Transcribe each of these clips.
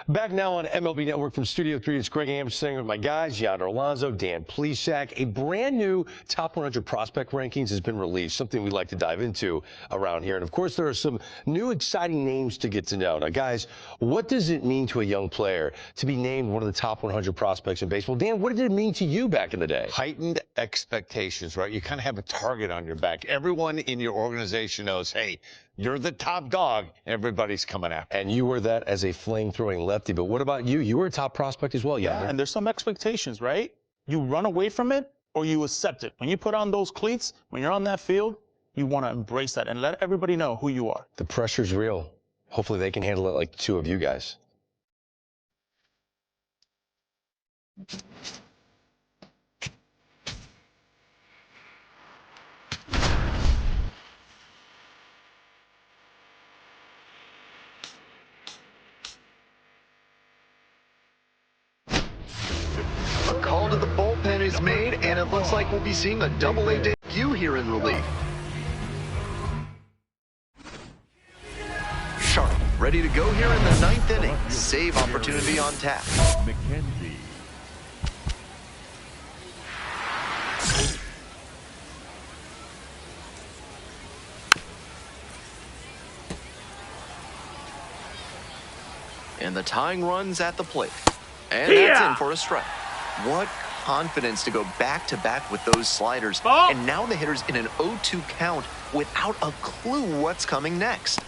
Back now on MLB Network from Studio 3, it's Greg Amsinger with my guys, Yonder Alonso, Dan Plesac. A brand new Top 100 Prospect Rankings has been released, something we like to dive into around here. And of course, there are some new exciting names to get to know. Now, guys, what does it mean to a young player to be named one of the top 100 prospects in baseball? Dan, what did it mean to you back in the day? Heightened expectations, right? You kind of have a target on your back. Everyone in your organization knows, hey, you're the top dog. Everybody's coming after. And you were that as a flame-throwing lefty. But what about you? You were a top prospect as well, Yonder. Yeah, and there's some expectations, right? You run away from it or you accept it. When you put on those cleats, when you're on that field, you want to embrace that and let everybody know who you are. The pressure's real. Hopefully they can handle it like the two of you guys. A call to the bullpen is made, and it looks like we'll be seeing a double-A debut here in relief. Sharp, ready to go here in the ninth inning. Save opportunity on tap. McKenzie. And the tying run's at the plate. And that's in for a strike. What confidence to go back-to-back with those sliders. And now the hitter's in an 0-2 count without a clue what's coming next.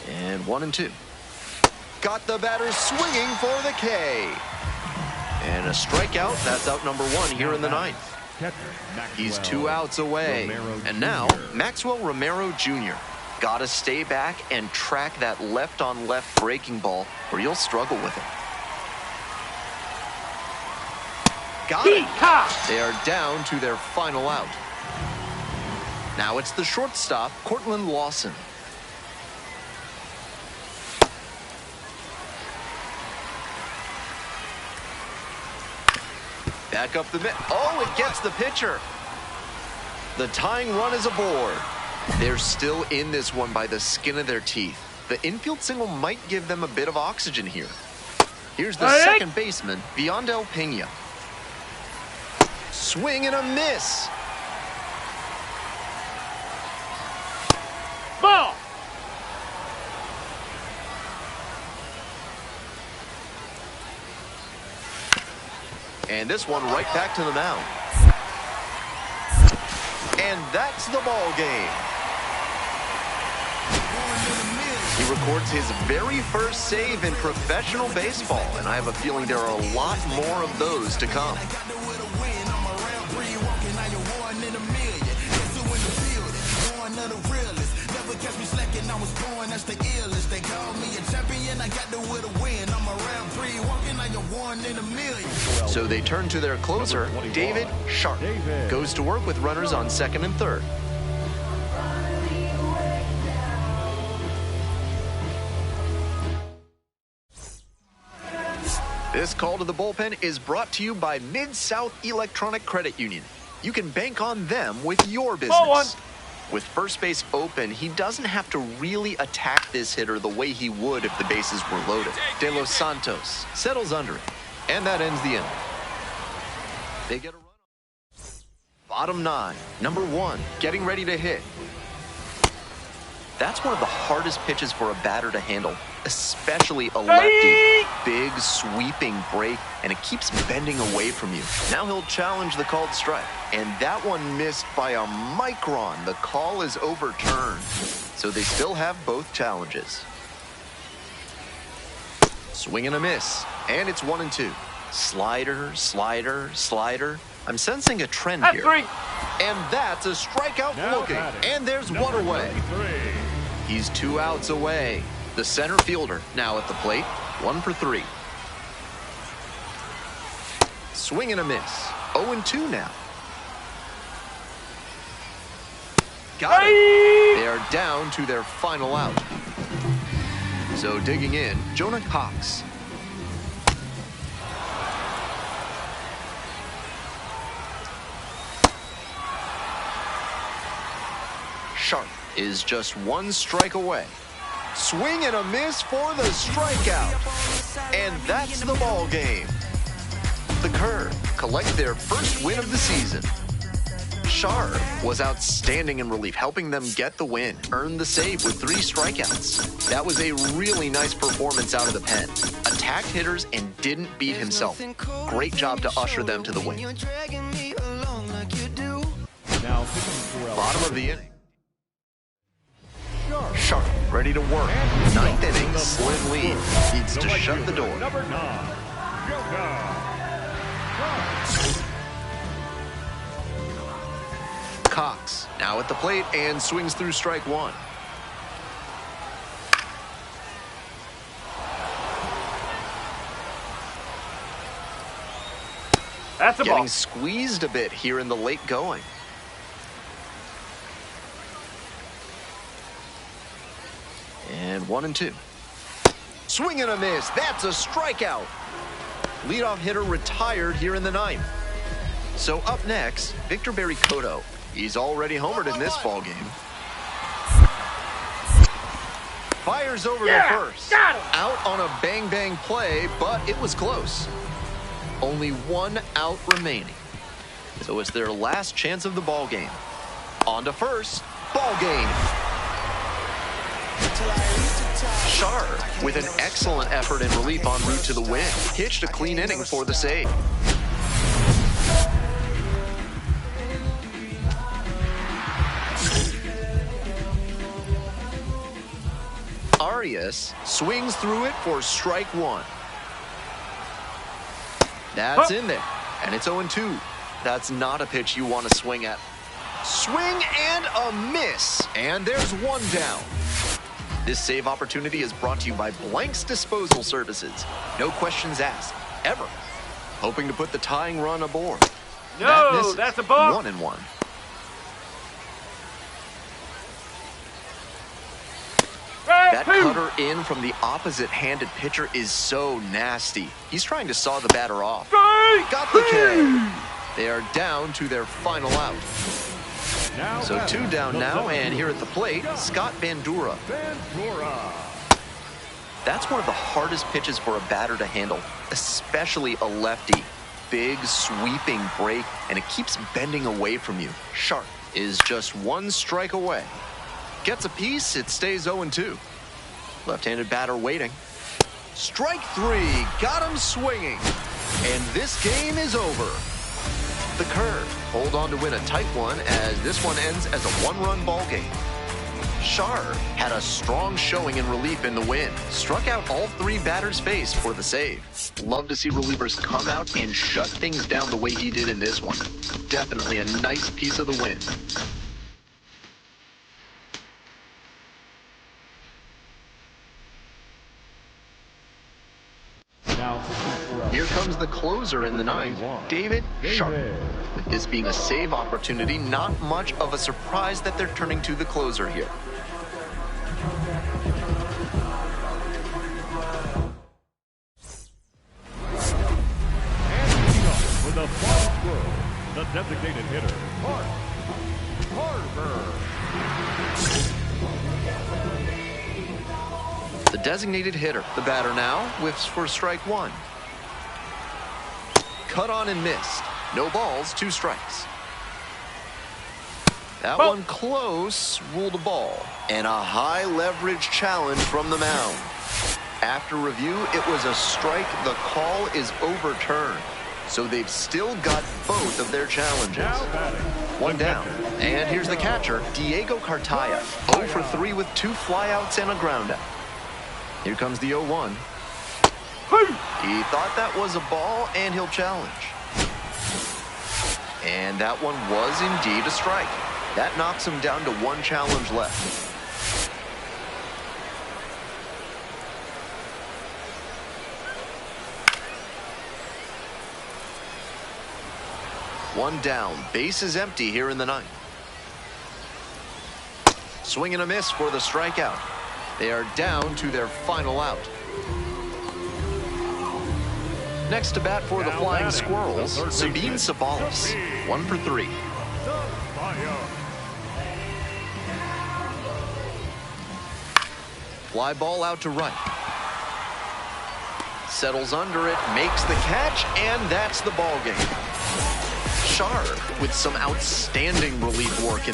And 1-2. Got the batter swinging for the K. And a strikeout. That's out number one here in the ninth. He's 2 outs away. And now, Maxwell Romero Jr. Gotta stay back and track that left-on-left breaking ball, or you'll struggle with it. Got it. They are down to their final out. Now it's the shortstop, Cortland Lawson. Back up the mid. Oh, it gets the pitcher. The tying run is aboard. They're still in this one by the skin of their teeth. The infield single might give them a bit of oxygen here. Here's the second baseman, Viandel Pena. Swing and a miss. Ball! And this one right back to the mound. And that's the ball game. He records his very first save in professional baseball, and I have a feeling there are a lot more of those to come. So they turn to their closer, David Sharp. Goes to work with runners on second and third. This call to the bullpen is brought to you by Mid-South Electronic Credit Union. You can bank on them with your business. With first base open, he doesn't have to really attack this hitter the way he would if the bases were loaded. De Los Santos settles under it, and that ends the inning. They get a run. Bottom nine, number one, getting ready to hit. That's one of the hardest pitches for a batter to handle, especially a lefty. Big sweeping break, and it keeps bending away from you. Now he'll challenge the called strike, and that one missed by a micron. The call is overturned, so they still have both challenges. Swing and a miss, and it's 1-2. Slider, slider, slider. I'm sensing a trend here. And that's a strikeout looking. And there's one away. He's 2 outs away. The center fielder now at the plate. 1 for 3. Swing and a miss. 0-2 now. Got it. They are down to their final out. So digging in, Jonah Cox. Sharp is just 1 strike away. Swing and a miss for the strikeout. And that's the ball game. The Curve collect their first win of the season. Sharp was outstanding in relief, helping them get the win, earned the save with 3 strikeouts. That was a really nice performance out of the pen. Attacked hitters and didn't beat himself. Great job to usher them to the win. Bottom of the inning. Sharp, ready to work. 9th inning, slim lead. Needs to shut the door. Number 9, Yoga. Cox now at the plate and swings through strike 1. That's a ball. Getting squeezed a bit here in the late going. And 1-2. Swing and a miss. That's a strikeout. Leadoff hitter retired here in the 9th. So up next, Victor Barry-Cotto. He's already homered in this ball game. Fires over to first. Out on a bang-bang play, but it was close. Only 1 out remaining. So it's their last chance of the ball game. On to first. Ball game. Sharp with an excellent effort in relief en route to the win. Pitched a clean inning for the save. Arias swings through it for strike 1. That's in there, and it's 0-2. That's not a pitch you want to swing at. Swing and a miss, and there's 1 down. This save opportunity is brought to you by Blank's Disposal Services. No questions asked, ever. Hoping to put the tying run aboard. No, that's a ball. 1-1. That cutter in from the opposite-handed pitcher is so nasty. He's trying to saw the batter off. Got the K. They are down to their final out. So 2 down now, and here at the plate, Scott Bandura. That's one of the hardest pitches for a batter to handle, especially a lefty. Big, sweeping break, and it keeps bending away from you. Sharp is just 1 strike away. Gets a piece, it stays 0-2. Left-handed batter waiting. Strike 3, got him swinging. And this game is over. The Curve hold on to win a tight one as this one ends as a 1-run ball game. Sharp had a strong showing in relief in the win. Struck out all 3 batters faced for the save. Love to see relievers come out and shut things down the way he did in this one. Definitely a nice piece of the win. Here comes the closer in the 9th, David Sharp. With this being a save opportunity, not much of a surprise that they're turning to the closer here. With a fly squirrel, the designated hitter, Harper. The designated hitter, the batter now, whiffs for strike 1. Cut on and missed. No balls, 2 strikes. That one close, ruled a ball. And a high leverage challenge from the mound. After review, it was a strike. The call is overturned. So they've still got both of their challenges. 1 down. And here's the catcher, Diego Cartaya. 0 for 3 with 2 flyouts and a groundout. Here comes the 0-1. He thought that was a ball, and he'll challenge. And that one was indeed a strike. That knocks him down to 1 challenge left. One down, base is empty here in the 9th. Swing and a miss for the strikeout. They are down to their final out. Next to bat for the Flying Squirrels, Sabine Sabalas, 1 for 3. Fly ball out to right. Settles under it, makes the catch, and that's the ball game. Shar with some outstanding relief work in